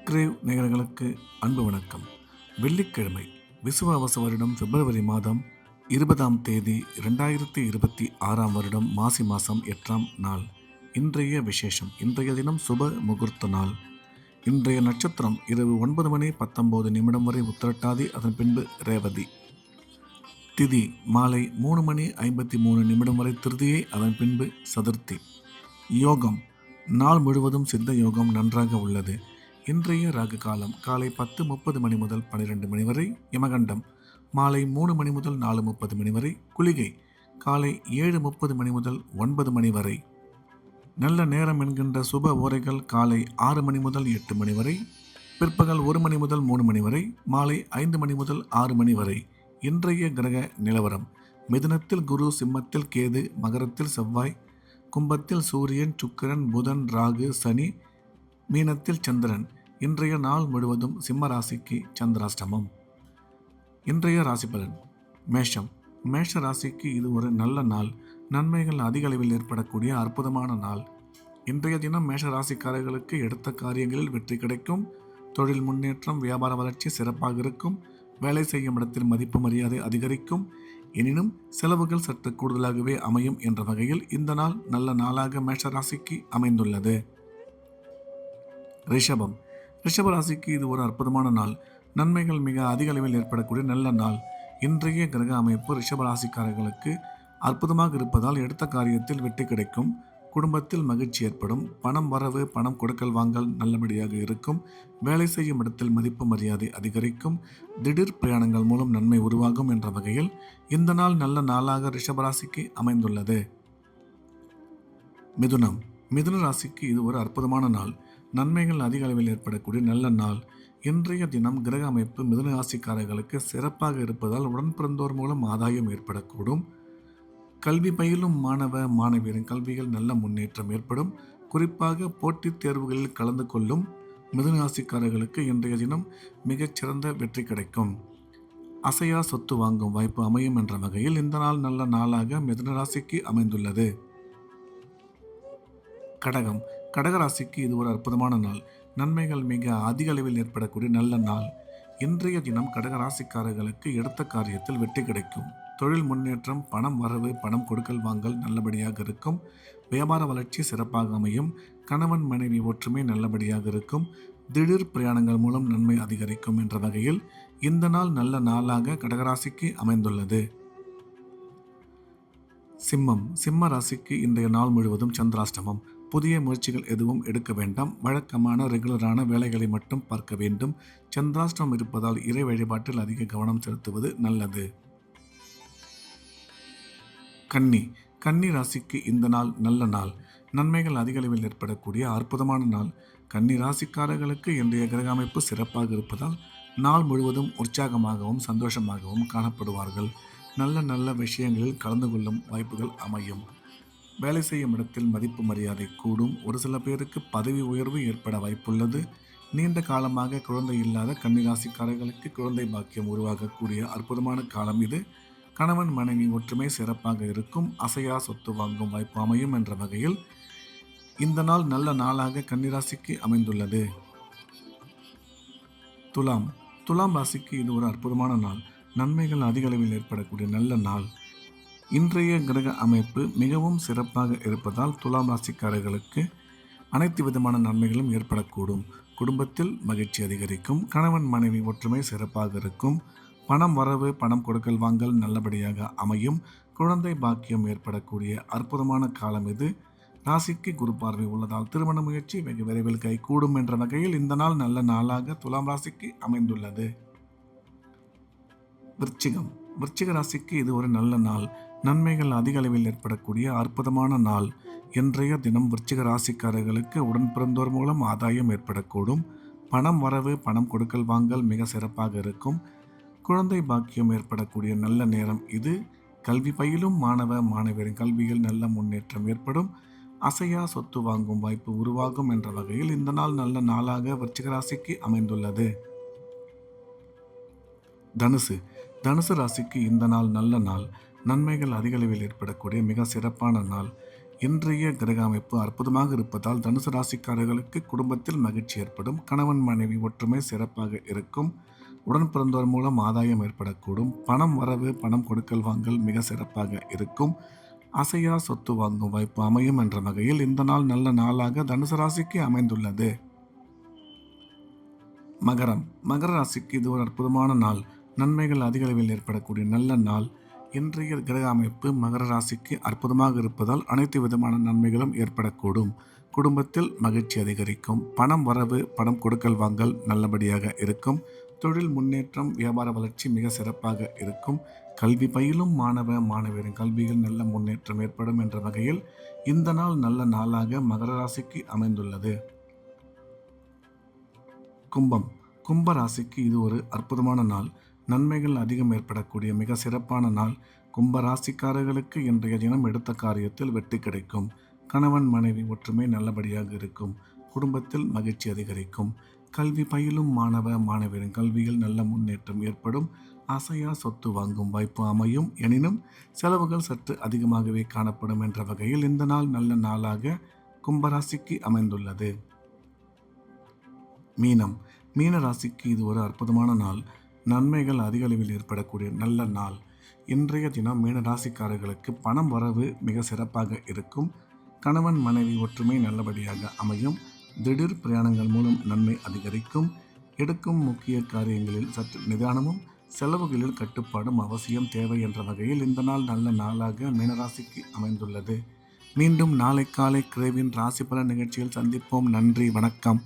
Subscribe நேயர்களுக்கு அன்பு வணக்கம். வெள்ளிக்கிழமை விசுவாவச வருடம் பிப்ரவரி மாதம் 20ஆம் தேதி 2026ஆம் வருடம் மாசி மாதம் 8ஆம் நாள். இன்றைய விசேஷம். இன்றைய தினம் சுப முகூர்த்த நாள். இன்றைய நட்சத்திரம் இரவு 9:19 வரை உத்திரட்டாதி, அதன் பின்பு ரேவதி. திதி மாலை 3:53 வரை திருதியை, அதன் பின்பு சதுர்த்தி. யோகம் நாள் முழுவதும் சித்த யோகம் நன்றாக உள்ளது. இன்றைய ராகு காலம் காலை 10:30 முதல் 12 வரை. யமகண்டம் மாலை 3 முதல் 4:30 வரை. குளிகை காலை 7:30 முதல் 9 வரை. நல்ல நேரம் என்கின்ற சுப ஓரைகள் காலை 6 முதல் 8 வரை, பிற்பகல் 1 முதல் 3 வரை, மாலை 5 முதல் 6 வரை. இன்றைய கிரக நிலவரம்: மிதுனத்தில் குரு, சிம்மத்தில் கேது, மகரத்தில் செவ்வாய், கும்பத்தில் சூரியன், சுக்கிரன், புதன், ராகு, சனி, மீனத்தில் சந்திரன். இன்றைய நாள் முழுவதும் சிம்ம ராசிக்கு சந்திராஷ்டமம். இன்றைய ராசி பலன். மேஷம். மேஷ ராசிக்கு இது ஒரு நல்ல நாள். நன்மைகள் அதிக அளவில் ஏற்படக்கூடிய அற்புதமான நாள். இன்றைய தினம் மேஷ ராசிக்காரர்களுக்கு எடுத்த காரியங்களில் வெற்றி கிடைக்கும். தொழில் முன்னேற்றம், வியாபார வளர்ச்சி சிறப்பாக இருக்கும். வேலை செய்யும் இடத்தில் மதிப்பு மரியாதை அதிகரிக்கும். எனினும் செலவுகள் சற்று கூடுதலாகவே அமையும் என்ற வகையில் இந்த நாள் நல்ல நாளாக மேஷ ராசிக்கு அமைந்துள்ளது. ரிஷபம். ரிஷப ராசிக்கு இது ஒரு அற்புதமான நாள். நன்மைகள் மிக அதிக அளவில் ஏற்படக்கூடிய நல்ல நாள். இன்றைய கிரக அமைப்பு ரிஷப ராசிக்காரர்களுக்கு அற்புதமாக இருப்பதால் எடுத்த காரியத்தில் வெற்றி கிடைக்கும். குடும்பத்தில் மகிழ்ச்சி ஏற்படும். பணம் வரவு, பணம் கொடுக்கல் வாங்கல் நல்லபடியாக இருக்கும். வேலை செய்யும் இடத்தில் மதிப்பு மரியாதை அதிகரிக்கும். திடீர் பிரயாணங்கள் மூலம் நன்மை உருவாகும் என்ற வகையில் இந்த நாள் நல்ல நாளாக ரிஷபராசிக்கு அமைந்துள்ளது. மிதுனம். மிதுன ராசிக்கு இது ஒரு அற்புதமான நாள். நன்மைகள் அதிக அளவில் ஏற்படக்கூடிய நல்ல நாள். இன்றைய தினம் கிரக அமைப்பு மிதுன ராசிக்காரர்களுக்கு சிறப்பாக இருப்பதால் உடன் பிறந்தோர் மூலம் ஆதாயம் ஏற்படக்கூடும். கல்வி பயிலும் மாணவ மாணவியரின் கல்வியில் நல்ல முன்னேற்றம் ஏற்படும். குறிப்பாக போட்டித் தேர்வுகளில் கலந்து கொள்ளும் மிதுன ராசிக்காரர்களுக்கு இன்றைய தினம் மிகச்சிறந்த வெற்றி கிடைக்கும். அசையா சொத்து வாங்கும் வாய்ப்பு அமையும் என்ற வகையில் இந்த நாள் நல்ல நாளாக மிதுன ராசிக்கு அமைந்துள்ளது. கடகம். கடகராசிக்கு இது ஒரு அற்புதமான நாள். நன்மைகள் மிக அதிக அளவில் ஏற்படக்கூடிய நல்ல நாள். இன்றைய தினம் கடகராசிக்காரர்களுக்கு எடுத்த காரியத்தில் வெற்றி கிடைக்கும். தொழில் முன்னேற்றம், பணம் வரவு, பணம் கொடுக்கல் வாங்கல் நல்லபடியாக இருக்கும். வியாபார வளர்ச்சி சிறப்பாக அமையும். கணவன் மனைவி ஒற்றுமை நல்லபடியாக இருக்கும். திடீர் பிரயாணங்கள் மூலம் நன்மை அதிகரிக்கும் என்ற வகையில் இந்த நாள் நல்ல நாளாக கடகராசிக்கு அமைந்துள்ளது. சிம்மம். சிம்ம ராசிக்கு இன்றைய நாள் முழுவதும் சந்திராஷ்டமம். புதிய முயற்சிகள் எதுவும் எடுக்க வேண்டாம். வழக்கமான ரெகுலரான வேலைகளை மட்டும் பார்க்க வேண்டும். சந்திராஷ்டமம் இருப்பதால் இறை வழிபாட்டில் அதிக கவனம் செலுத்துவது நல்லது. கன்னி. கன்னி ராசிக்கு இந்த நாள் நல்ல நாள். நன்மைகள் அதிக அளவில் ஏற்படக்கூடிய அற்புதமான நாள். கன்னி ராசிக்காரர்களுக்கு இன்றைய கிரக அமைப்பு சிறப்பாக இருப்பதால் நாள் முழுவதும் உற்சாகமாகவும் சந்தோஷமாகவும் காணப்படுவார்கள். நல்ல நல்ல விஷயங்களில் கலந்து கொள்ளும் வாய்ப்புகள் அமையும். வேலை செய்யும் இடத்தில் மதிப்பு மரியாதை கூடும். ஒரு சில பேருக்கு பதவி உயர்வு ஏற்பட வாய்ப்புள்ளது. நீண்ட காலமாக குழந்தை இல்லாத கன்னிராசிக்காரர்களுக்கு குழந்தை பாக்கியம் உருவாகக்கூடிய அற்புதமான காலம் இது. கணவன் மனைவி ஒற்றுமை சிறப்பாக இருக்கும். அசையா சொத்து வாங்கும் வாய்ப்பு அமையும் என்ற வகையில் இந்த நாள் நல்ல நாளாக கன்னிராசிக்கு அமைந்துள்ளது. துலாம். துலாம் ராசிக்கு இது ஒரு அற்புதமான நாள். நன்மைகள் அதிக அளவில் ஏற்படக்கூடிய நல்ல நாள். இன்றைய கிரக அமைப்பு மிகவும் சிறப்பாக இருப்பதால் துலாம் ராசிக்காரர்களுக்கு அனைத்து விதமான நன்மைகளும் ஏற்படக்கூடும். குடும்பத்தில் மகிழ்ச்சி அதிகரிக்கும். கணவன் மனைவி ஒற்றுமை சிறப்பாக இருக்கும். பணம் வரவு, பணம் கொடுக்கல் வாங்கல் நல்லபடியாக அமையும். குழந்தை பாக்கியம் ஏற்படக்கூடிய அற்புதமான காலம் இது. ராசிக்கு குரு பார்வை உள்ளதால் திருமண முயற்சி வெகு விரைவில் கைகூடும் என்ற வகையில் இந்த நாள் நல்ல நாளாக துலாம் ராசிக்கு அமைந்துள்ளது. விருச்சிகம். விருச்சிக ராசிக்கு இது ஒரு நல்ல நாள். நன்மைகள் அதிக அளவில் ஏற்படக்கூடிய அற்புதமான நாள். இன்றைய தினம் விருச்சிக ராசிக்காரர்களுக்கு உடன் பிறந்தோர் மூலம் ஆதாயம் ஏற்படக்கூடும். பணம் வரவு, பணம் கொடுக்கல் வாங்கல் மிக சிறப்பாக இருக்கும். குழந்தை பாக்கியம் ஏற்படக்கூடிய நல்ல நேரம் இது. கல்வி பயிலும் மாணவ மாணவியரின் கல்வியில் நல்ல முன்னேற்றம் ஏற்படும். அசையா சொத்து வாங்கும் வாய்ப்பு உருவாகும் என்ற வகையில் இந்த நாள் நல்ல நாளாக விருச்சிக ராசிக்கு அமைந்துள்ளது. தனுசு. தனுசு ராசிக்கு இந்த நாள் நல்ல நாள். நன்மைகள் அதிக அளவில் ஏற்படக்கூடிய மிக சிறப்பான நாள். இன்றைய கிரக அமைப்பு அற்புதமாக இருப்பதால் தனுசு ராசிக்காரர்களுக்கு குடும்பத்தில் மகிழ்ச்சி ஏற்படும். கணவன் மனைவி ஒற்றுமை சிறப்பாக இருக்கும். உடன் பிறந்தோர் மூலம் ஆதாயம் ஏற்படக்கூடும். பணம் வரவு, பணம் கொடுக்கல் வாங்கல் மிக சிறப்பாக இருக்கும். அசையா சொத்து வாங்கும் வாய்ப்பு அமையும் என்ற வகையில் இந்த நாள் நல்ல நாளாக தனுசு ராசிக்கு அமைந்துள்ளது. மகர ராசிக்கு இது ஒரு அற்புதமான நாள். நன்மைகள் அதிக அளவில் ஏற்படக்கூடிய நல்ல நாள். இன்றைய கிரக அமைப்பு மகர ராசிக்கு அற்புதமாக இருப்பதால் அனைத்து விதமான நன்மைகளும் ஏற்படக்கூடும். குடும்பத்தில் மகிழ்ச்சி அதிகரிக்கும். பணம் வரவு, பணம் கொடுக்கல் வாங்கல் நல்லபடியாக இருக்கும். தொழில் முன்னேற்றம், வியாபார வளர்ச்சி மிக சிறப்பாக இருக்கும். கல்வி பயிலும் மாணவரின் கல்வியில் நல்ல முன்னேற்றம் ஏற்படும் என்ற வகையில் இந்த நாள் நல்ல நாளாக மகர ராசிக்கு அமைந்துள்ளது. கும்ப ராசிக்கு இது ஒரு அற்புதமான நாள். நன்மைகள் அதிகம் ஏற்படக்கூடிய மிக சிறப்பான நாள். கும்ப ராசிக்காரர்களுக்கு இன்றைய தினம் எடுத்த காரியத்தில் வெற்றி கிடைக்கும். கணவன் மனைவி ஒற்றுமை நல்லபடியாக இருக்கும். குடும்பத்தில் மகிழ்ச்சி அதிகரிக்கும். கல்வி பயிலும் மாணவரின் கல்வியில் நல்ல முன்னேற்றம் ஏற்படும். அசையா சொத்து வாங்கும் வாய்ப்பு அமையும். எனினும் செலவுகள் சற்று அதிகமாகவே காணப்படும் என்ற வகையில் இந்த நாள் நல்ல நாளாக கும்பராசிக்கு அமைந்துள்ளது. மீன ராசிக்கு இது ஒரு அற்புதமான நாள். நன்மைகள் அதிக அளவில் ஏற்படக்கூடிய நல்ல நாள். இன்றைய தினம் மீன ராசிக்காரர்களுக்கு பணம் வரவு மிக சிறப்பாக இருக்கும். கணவன் மனைவி ஒற்றுமை நல்லபடியாக அமையும். திடீர் பிரயாணங்கள் மூலம் நன்மை அதிகரிக்கும். எடுக்கும் முக்கிய காரியங்களில் சற்று நிதானமும் செலவுகளில் கட்டுப்பாடும் அவசியம் தேவை என்ற வகையில் இந்த நாள் நல்ல நாளாக மீனராசிக்கு அமைந்துள்ளது. மீண்டும் நாளை காலை கிரேவின் ராசி பலன் நிகழ்ச்சியில் சந்திப்போம். நன்றி, வணக்கம்.